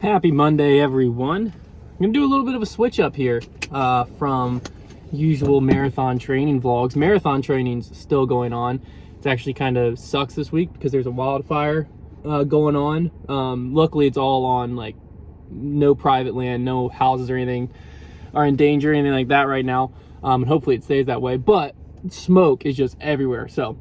Happy Monday, everyone. I'm gonna do a little bit of a switch up here from usual marathon training vlogs. Marathon training's still going on. It's actually kind of sucks this week because there's a wildfire going on. Luckily, it's all on like no private land, no houses or anything are in danger or anything like that right now. And hopefully it stays that way. But smoke is just everywhere. So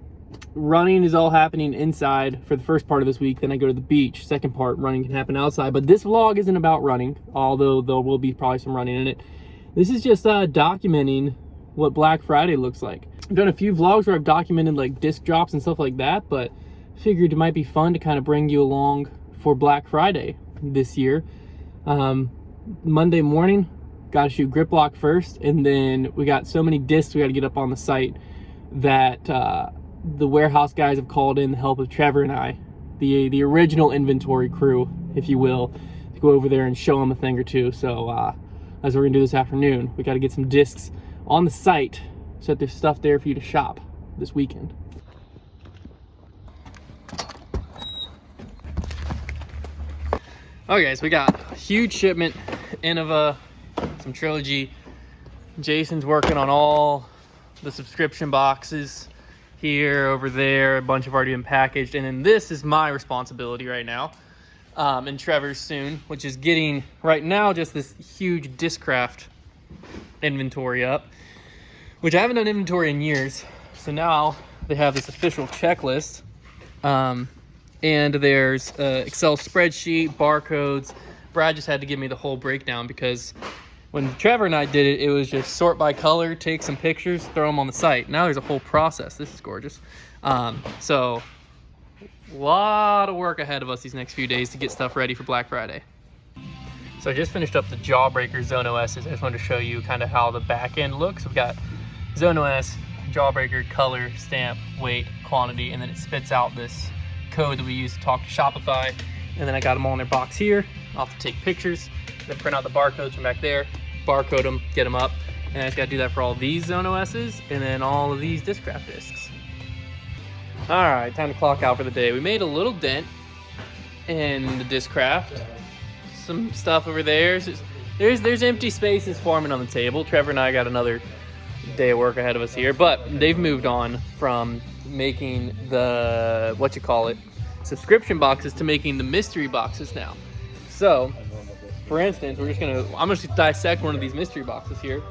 running is all happening inside for the first part of this week. Then I go to the beach. Second part, running can happen outside. But this vlog isn't about running, although there will be probably some running in it. This is just documenting what Black Friday looks like. I've done a few vlogs where I've documented like disc drops and stuff like that, but figured it might be fun to kind of bring you along for Black Friday this year. Monday morning, got to shoot grip lock first, and then we got so many discs we got to get up on the site that the warehouse guys have called in the help of Trevor and I, the original inventory crew, if you will, to go over there and show them a thing or two. So that's what we're gonna do this afternoon. We got to get some discs on the site so that there's stuff there for you to shop this weekend. Okay, so we got a huge shipment in of some Trilogy. Jason's working on all the subscription boxes here, over there. A bunch have already been packaged, and then this is my responsibility right now, and Trevor's soon, which is getting right now just this huge Discraft inventory up, which I haven't done inventory in years. So now they have this official checklist, and there's Excel spreadsheet, barcodes. Brad just had to give me the whole breakdown because when Trevor and I did it, it was just sort by color, take some pictures, throw them on the site. Now there's a whole process. This is gorgeous. So a lot of work ahead of us these next few days to get stuff ready for Black Friday. So I just finished up the Jawbreaker Zone OSs. I just wanted to show you kind of how the back end looks. We've got Zone OS, Jawbreaker, color, stamp, weight, quantity, and then it spits out this code that we use to talk to Shopify. And then I got them all in their box here. I'll have to take pictures, then print out the barcodes from back there, barcode them, get them up. And I just gotta do that for all these Zone OSs and then all of these Discraft discs. All right, time to clock out for the day. We made a little dent in the Discraft. Some stuff over there. There's empty spaces forming on the table. Trevor and I got another day of work ahead of us here, but they've moved on from making the, subscription boxes to making the mystery boxes now. So, for instance, I'm just gonna dissect one of these mystery boxes here.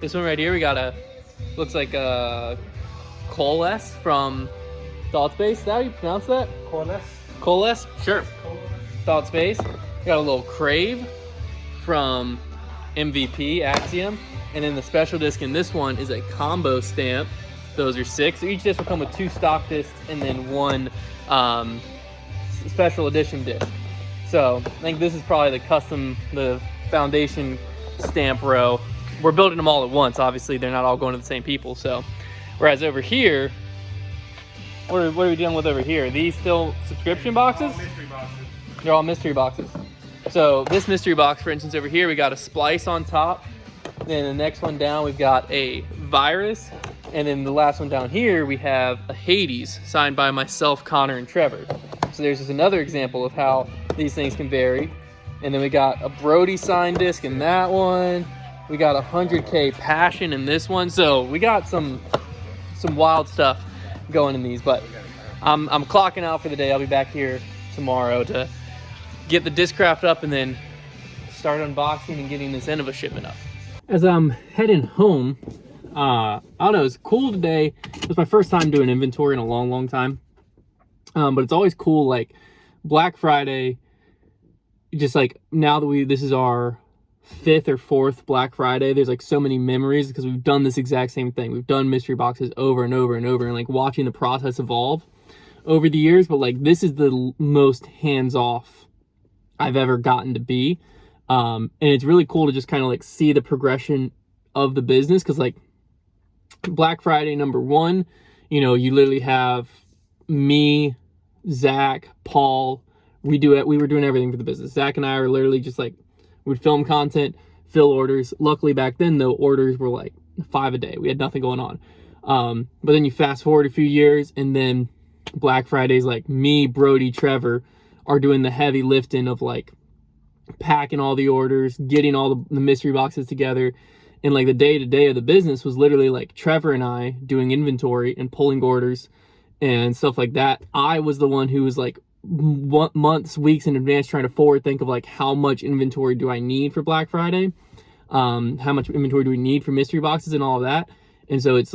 This one right here, we got looks like a coalesce from Thought Space. Is that how you pronounce that? Coalesce? Sure. Thought Space. We got a little Crave from MVP, Axiom. And then the special disc in this one is a combo stamp. Those are 6. So each disc will come with 2 stock discs and then 1 special edition disc. So I think this is probably the foundation stamp row. We're building them all at once. Obviously, they're not all going to the same people. So, whereas over here, what are we dealing with over here? These still subscription boxes? All mystery boxes. They're all mystery boxes. So this mystery box, for instance, over here, we got a splice on top. Then the next one down, we've got a virus. And then the last one down here, we have a Hades signed by myself, Connor, and Trevor. So there's just another example of how these things can vary. And then we got a Brody signed disc in that one. We got a 100K Passion in this one. So we got some wild stuff going in these. But I'm clocking out for the day. I'll be back here tomorrow to get the Discraft up and then start unboxing and getting this end of a shipment up. As I'm heading home, I don't know, it's cool today. It was my first time doing inventory in a long time. But it's always cool, like Black Friday, just like now that this is our 5th or 4th Black Friday, there's like so many memories because we've done this exact same thing. We've done mystery boxes over and over and over, and like watching the process evolve over the years. But like this is the most hands-off I've ever gotten to be. And it's really cool to just kind of like see the progression of the business. Cause like Black Friday number 1, you know, you literally have me, Zach, Paul. We were doing everything for the business. Zach and I are literally just like, we'd film content, fill orders. Luckily back then though, orders were like 5 a day. We had nothing going on. But then you fast forward a few years and then Black Friday's like me, Brody, Trevor are doing the heavy lifting of like packing all the orders, getting all the mystery boxes together. And like the day-to-day of the business was literally like Trevor and I doing inventory and pulling orders and stuff like that. I was the one who was like months, weeks in advance trying to forward think of like how much inventory do I need for Black Friday, how much inventory do we need for mystery boxes and all of that. And so it's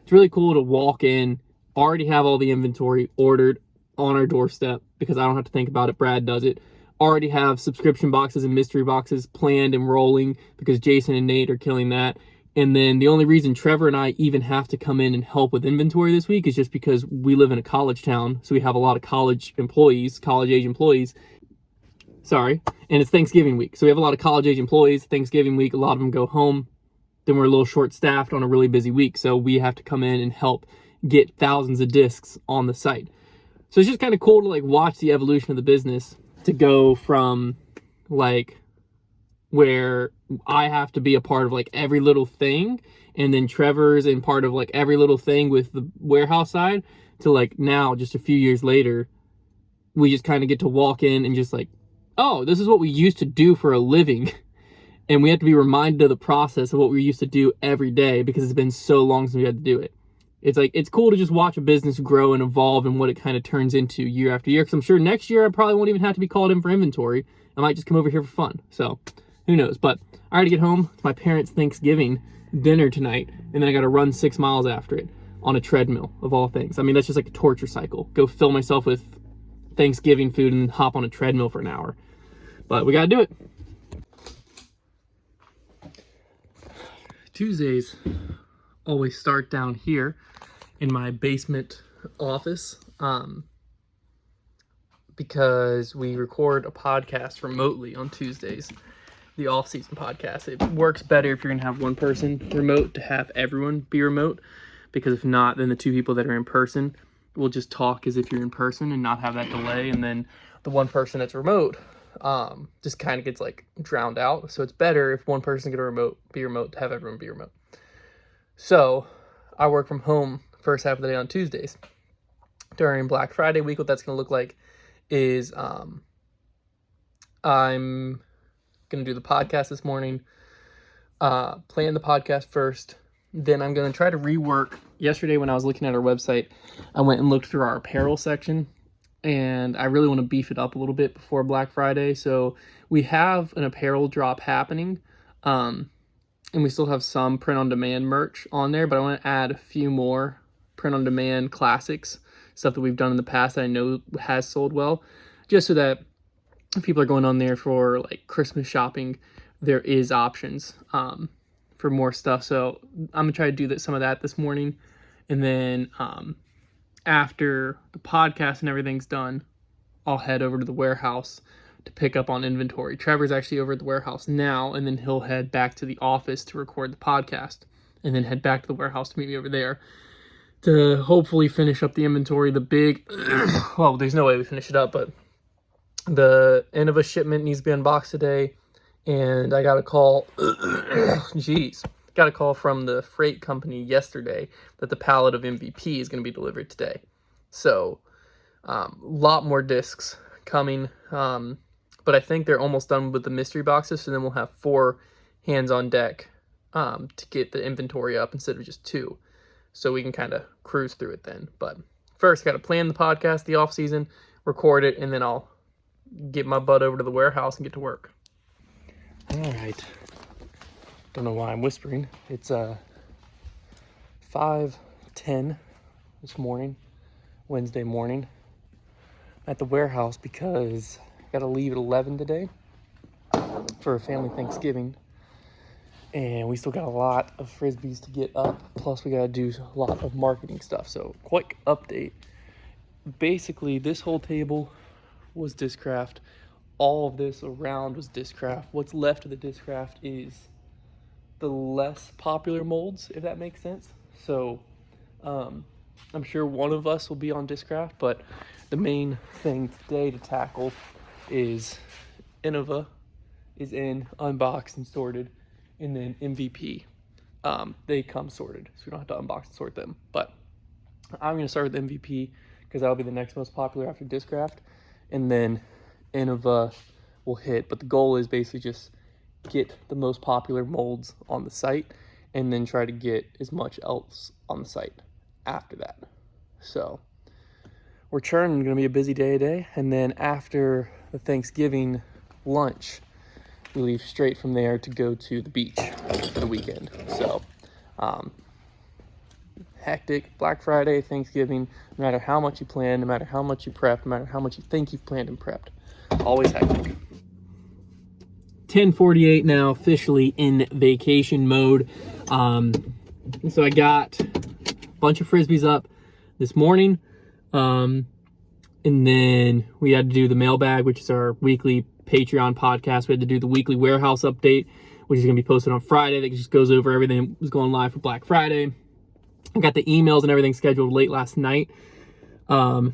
really cool to walk in, already have all the inventory ordered on our doorstep because I don't have to think about it. Brad does it. Already have subscription boxes and mystery boxes planned and rolling because Jason and Nate are killing that. And then the only reason Trevor and I even have to come in and help with inventory this week is just because we live in a college town. So we have a lot of college age employees. Sorry. And it's Thanksgiving week. So we have a lot of college age employees. Thanksgiving week, a lot of them go home. Then we're a little short staffed on a really busy week. So we have to come in and help get thousands of discs on the site. So it's just kind of cool to like watch the evolution of the business, to go from like where I have to be a part of like every little thing, and then Trevor's in part of like every little thing with the warehouse side, to like now just a few years later, we just kind of get to walk in and just like, oh, this is what we used to do for a living. And we have to be reminded of the process of what we used to do every day because it's been so long since we had to do it. It's like, it's cool to just watch a business grow and evolve and what it kind of turns into year after year. Because I'm sure next year I probably won't even have to be called in for inventory. I might just come over here for fun. So who knows? But I got to get home. It's my parents' Thanksgiving dinner tonight. And then I got to run 6 miles after it on a treadmill of all things. I mean, that's just like a torture cycle. Go fill myself with Thanksgiving food and hop on a treadmill for an hour. But we got to do it. Tuesdays always start down here in my basement office, because we record a podcast remotely on Tuesdays, the off-season podcast. It works better if you're gonna have one person remote to have everyone be remote, because if not, then the two people that are in person will just talk as if you're in person and not have that delay, and then the one person that's remote just kind of gets like drowned out. So it's better if one person can be remote to have everyone be remote. So I work from home first half of the day on Tuesdays. During Black Friday week, what that's going to look like is I'm going to do the podcast this morning, plan the podcast first. Then I'm going to try to rework. Yesterday when I was looking at our website, I went and looked through our apparel section, and I really want to beef it up a little bit before Black Friday. So we have an apparel drop happening, and we still have some print-on-demand merch on there, but I want to add a few more print-on-demand classics, stuff that we've done in the past that I know has sold well, just so that if people are going on there for like Christmas shopping, there is options for more stuff. So I'm going to try to do some of that this morning, and then after the podcast and everything's done, I'll head over to the warehouse to pick up on inventory. Trevor's actually over at the warehouse now, and then he'll head back to the office to record the podcast, and then head back to the warehouse to meet me over there to hopefully finish up the inventory. The big, well, there's no way we finish it up, but the end of a shipment needs to be unboxed today, and I got a call, got a call from the freight company yesterday that the pallet of MVP is going to be delivered today. So a lot more discs coming, but I think they're almost done with the mystery boxes, so then we'll have 4 hands on deck to get the inventory up instead of just 2, so we can kind of cruise through it then. But first, I got to plan the podcast, the off season, record it, and then I'll get my butt over to the warehouse and get to work. All right. Don't know why I'm whispering. It's 5:10 this morning, Wednesday morning, at the warehouse because I got to leave at 11 today for a family Thanksgiving, and we still got a lot of Frisbees to get up, plus we got to do a lot of marketing stuff. So quick update. Basically, this whole table was Discraft. All of this around was Discraft. What's left of the Discraft is the less popular molds, if that makes sense. So I'm sure one of us will be on Discraft, but the main thing today to tackle is Innova is in, unboxed and sorted, and then MVP. They come sorted, so we don't have to unbox and sort them. But I'm going to start with MVP because that'll be the next most popular after Discraft, and then Innova we'll hit. But the goal is basically just get the most popular molds on the site and then try to get as much else on the site after that. So we're churning, gonna be a busy day today. And then after the Thanksgiving lunch, we leave straight from there to go to the beach for the weekend. So hectic Black Friday, Thanksgiving, no matter how much you plan, no matter how much you prep, no matter how much you think you've planned and prepped, always hectic. 10:48 now, officially in vacation mode. So I got a bunch of Frisbees up this morning. And then we had to do the mailbag, which is our weekly Patreon podcast. We had to do the weekly warehouse update, which is going to be posted on Friday. That just goes over everything that was going live for Black Friday. I got the emails and everything scheduled late last night. And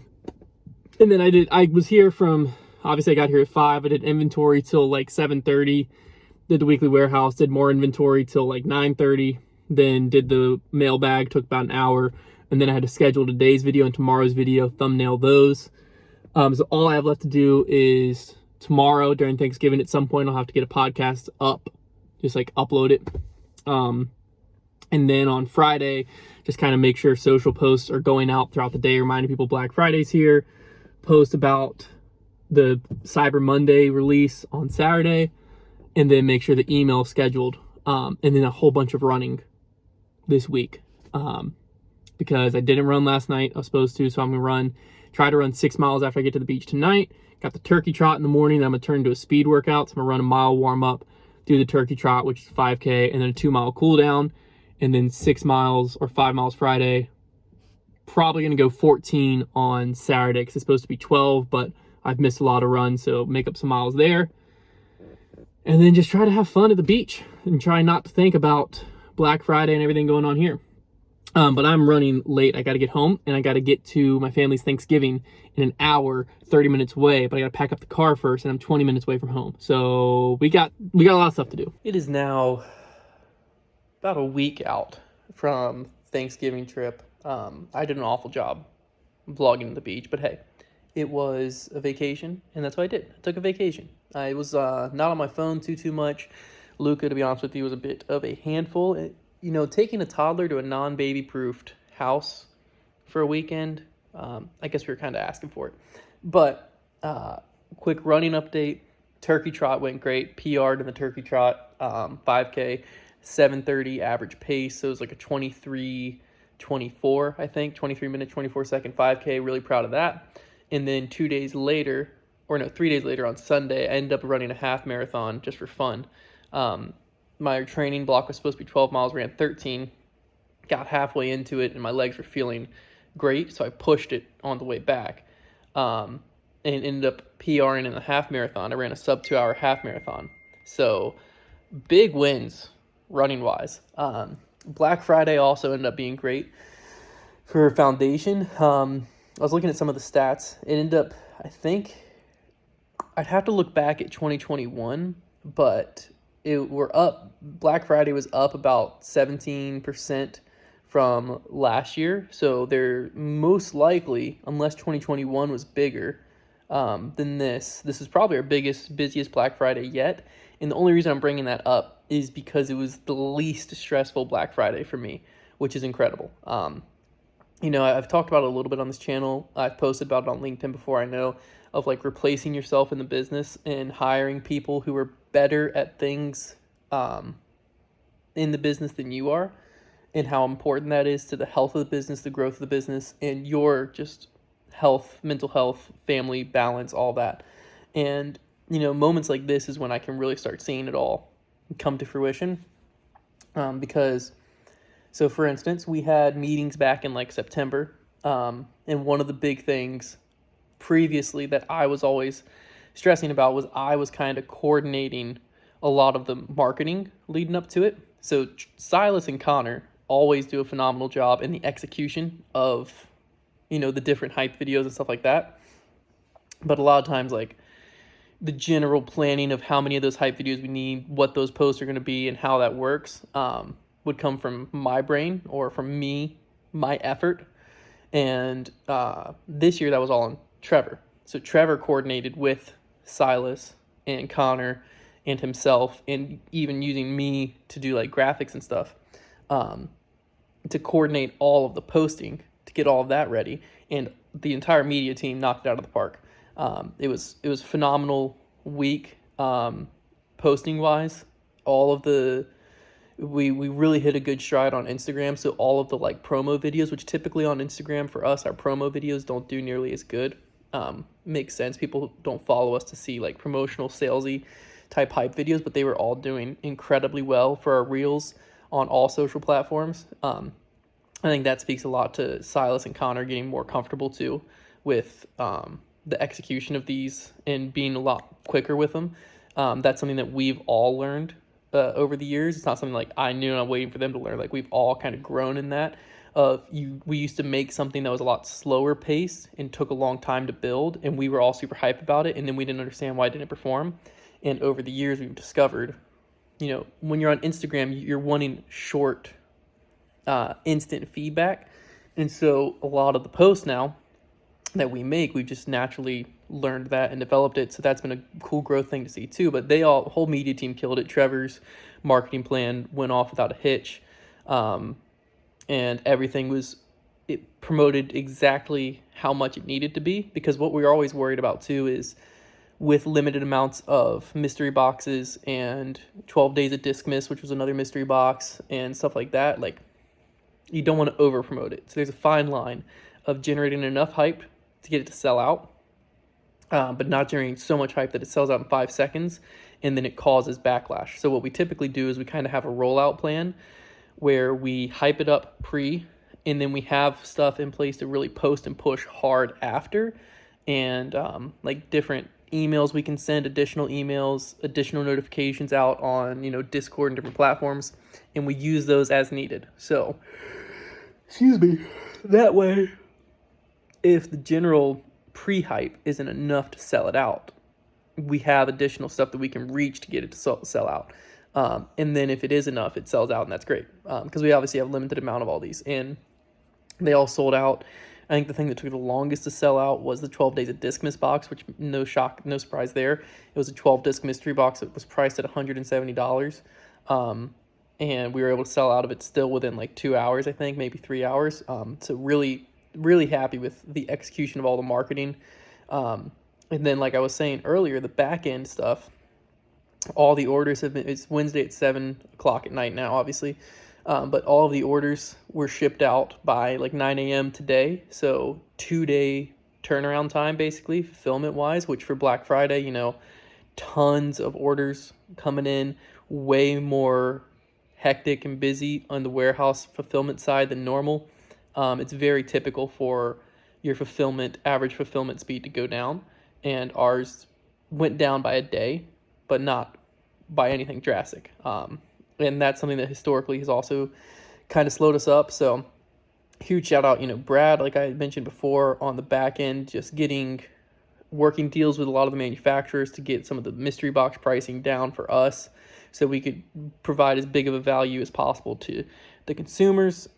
then I was here from, obviously I got here at 5. I did inventory till like 7:30. Did the weekly warehouse, did more inventory till like 9:30. Then did the mailbag, took about an hour. And then I had to schedule today's video and tomorrow's video, thumbnail those. So all I have left to do is tomorrow during Thanksgiving at some point, I'll have to get a podcast up, just like upload it. And then on Friday, just kind of make sure social posts are going out throughout the day, reminding people Black Friday's here, post about the Cyber Monday release on Saturday, and then make sure the email is scheduled. And then a whole bunch of running this week. Because I didn't run last night. I was supposed to, so I'm gonna try to run 6 miles after I get to the beach tonight. Got the turkey trot in the morning. I'm gonna turn into a speed workout. So I'm gonna run a mile warm up, do the turkey trot, which is 5K, and then a 2-mile cool down, and then 6 miles or 5 miles Friday. Probably gonna go 14 on Saturday because it's supposed to be 12, but I've missed a lot of runs, so make up some miles there. And then just try to have fun at the beach and try not to think about Black Friday and everything going on here. But I'm running late. I got to get home and I got to get to my family's Thanksgiving in an hour, 30 minutes away, but I got to pack up the car first and I'm 20 minutes away from home. So we got a lot of stuff to do. It is now about a week out from Thanksgiving trip. I did an awful job vlogging at the beach, but hey, it was a vacation and that's what I did. I took a vacation. I was not on my phone too much. Luca, to be honest with you, was a bit of a handful. Taking a toddler to a non-baby proofed house for a weekend, I guess we were kind of asking for it. But quick running update, turkey trot went great. PR'd in the turkey trot, 5K, 7:30 average pace. So it was like a 23:24, I think, 23 minute, 24 second 5K. Really proud of that. And then 3 days later on Sunday, I ended up running a half marathon just for fun. My training block was supposed to be 12 miles, ran 13, got halfway into it, and my legs were feeling great, so I pushed it on the way back, and ended up PRing in the half marathon. I ran a sub 2-hour half marathon. So big wins running-wise. Black Friday also ended up being great for Foundation. I was looking at some of the stats. It ended up, I think, I'd have to look back at 2021, but Black Friday was up about 17% from last year. So they're most likely, unless 2021 was bigger than this is probably our busiest Black Friday yet. And the only reason I'm bringing that up is because it was the least stressful Black Friday for me, which is incredible. I've talked about it a little bit on this channel. I've posted about it on LinkedIn before, I know, of like replacing yourself in the business and hiring people who are better at things in the business than you are, and how important that is to the health of the business, the growth of the business, and your just health, mental health, family balance, all that. And, moments like this is when I can really start seeing it all come to fruition. Because, so for instance, we had meetings back in like September. And one of the big things previously that I was always stressing about was I was kind of coordinating a lot of the marketing leading up to it. So Silas and Connor always do a phenomenal job in the execution of, the different hype videos and stuff like that. But a lot of times, like, the general planning of how many of those hype videos we need, what those posts are going to be, and how that works would come from my brain or from me, my effort. And this year that was all on Trevor. So Trevor coordinated with Silas and Connor and himself, and even using me to do like graphics and stuff, to coordinate all of the posting, to get all of that ready, and the entire media team knocked it out of the park. It was a phenomenal week, posting wise. All of the we really hit a good stride on Instagram. So all of the like promo videos, which typically on Instagram for us, our promo videos don't do nearly as good. Makes sense. People don't follow us to see like promotional, salesy type hype videos, but they were all doing incredibly well for our reels on all social platforms. I think that speaks a lot to Silas and Connor getting more comfortable too with the execution of these and being a lot quicker with them. That's something that we've all learned over the years. It's not something like I knew and I'm waiting for them to learn. Like we've all kind of grown in that. We used to make something that was a lot slower paced and took a long time to build, and we were all super hyped about it, and then we didn't understand why it didn't perform. And over the years, we've discovered, when you're on Instagram, you're wanting short, instant feedback. And so a lot of the posts now that we make, we've just naturally learned that and developed it. So that's been a cool growth thing to see too. But the whole media team killed it. Trevor's marketing plan went off without a hitch. And everything it promoted exactly how much it needed to be, because what we were always worried about too is with limited amounts of mystery boxes and 12 days of Discmas, which was another mystery box and stuff like that, like you don't want to over promote it. So there's a fine line of generating enough hype to get it to sell out, but not generating so much hype that it sells out in 5 seconds and then it causes backlash. So what we typically do is we kind of have a rollout plan where we hype it up and then we have stuff in place to really post and push hard after, and like different emails we can send, additional emails, additional notifications out on Discord and different platforms, and we use those as needed. So that way, if the general pre-hype isn't enough to sell it out, we have additional stuff that we can reach to get it to sell out. And then if it is enough, it sells out, and that's great, because we obviously have a limited amount of all these, and they all sold out. I think the thing that took the longest to sell out was the 12 days of Discmas box, which no surprise there. It was a 12 disc mystery box that was priced at $170, and we were able to sell out of it still within like 2 hours, I think, maybe 3 hours. So really, really happy with the execution of all the marketing. And then, like I was saying earlier, the back end stuff. All the orders it's Wednesday at 7 o'clock at night now, obviously. But all of the orders were shipped out by like 9 a.m. today. So 2-day turnaround time, basically, fulfillment-wise, which for Black Friday, tons of orders coming in, way more hectic and busy on the warehouse fulfillment side than normal. It's very typical for your average fulfillment speed to go down. And ours went down by a day, but not by anything drastic. And that's something that historically has also kind of slowed us up. So huge shout out, Brad, like I had mentioned before, on the back end, just working deals with a lot of the manufacturers to get some of the mystery box pricing down for us so we could provide as big of a value as possible to the consumers.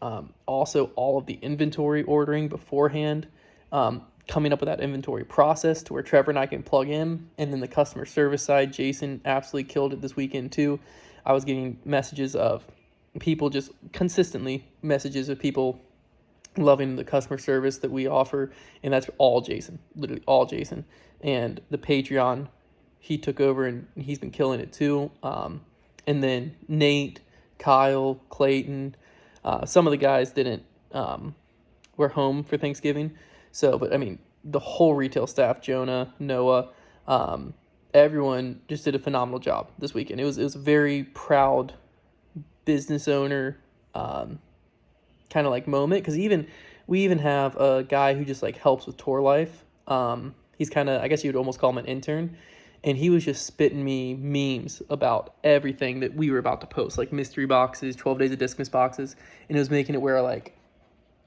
Also, all of the inventory ordering beforehand, coming up with that inventory process to where Trevor and I can plug in. And then the customer service side, Jason absolutely killed it this weekend too. I was getting messages of people, just consistently messages of people loving the customer service that we offer, and that's all Jason, literally all Jason. And the Patreon, he took over and he's been killing it too. And then Nate, Kyle, Clayton, some of the guys were home for Thanksgiving. So, but I mean, the whole retail staff, Jonah, Noah, everyone just did a phenomenal job this weekend. It was a very proud business owner kind of like moment, because we even have a guy who just like helps with tour life. He's kind of, I guess you would almost call him an intern, and he was just spitting me memes about everything that we were about to post, like mystery boxes, 12 days of Discmas boxes, and it was making it where like,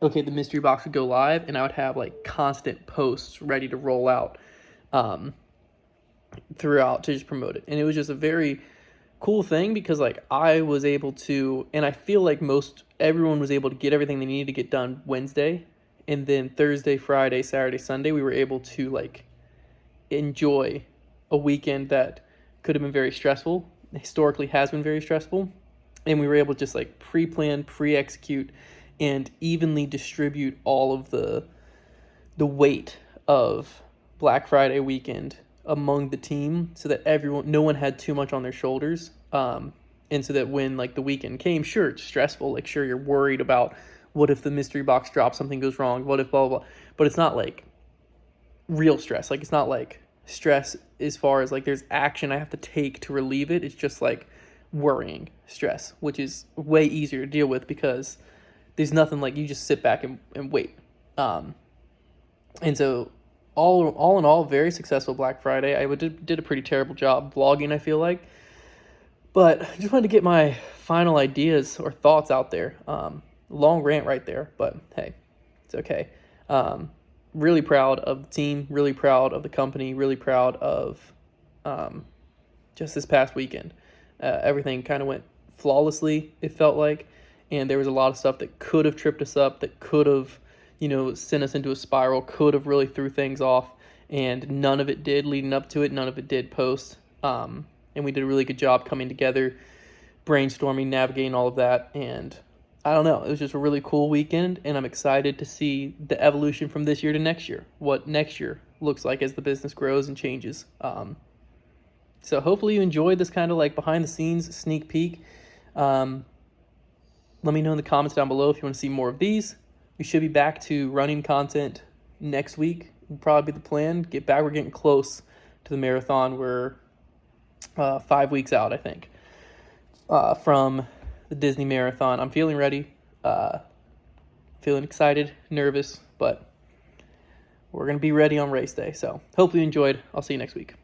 okay, the mystery box would go live, and I would have like constant posts ready to roll out throughout to just promote it. And it was just a very cool thing, because like I was able to, and I feel like everyone was able to get everything they needed to get done Wednesday, and then Thursday, Friday, Saturday, Sunday, we were able to like enjoy a weekend that could have been very stressful, historically has been very stressful. And we were able to just like pre-plan, pre-execute, and evenly distribute all of the weight of Black Friday weekend among the team, so that no one had too much on their shoulders. And so that when like the weekend came, sure, it's stressful. Like, sure, you're worried about what if the mystery box drops, something goes wrong, what if blah, blah, blah. But it's not like real stress. Like, it's not like stress as far as like there's action I have to take to relieve it. It's just like worrying stress, which is way easier to deal with because there's nothing like you just sit back and wait. And so all in all, very successful Black Friday. I did a pretty terrible job vlogging, I feel like. But I just wanted to get my final ideas or thoughts out there. Long rant right there, but hey, it's okay. Really proud of the team, really proud of the company, really proud of just this past weekend. Everything kind of went flawlessly, it felt like, and there was a lot of stuff that could have tripped us up, that could have, sent us into a spiral, could have really threw things off, and none of it did leading up to it, none of it did post. And we did a really good job coming together, brainstorming, navigating all of that, and I don't know, it was just a really cool weekend, and I'm excited to see the evolution from this year to next year, what next year looks like as the business grows and changes. So hopefully you enjoyed this kind of like behind the scenes sneak peek. Let me know in the comments down below if you want to see more of these. We should be back to running content next week, would probably be the plan. We're getting close to the marathon. We're 5 weeks out, I think, from the Disney Marathon. I'm feeling ready, feeling excited, nervous, but we're going to be ready on race day. So hopefully you enjoyed. I'll see you next week.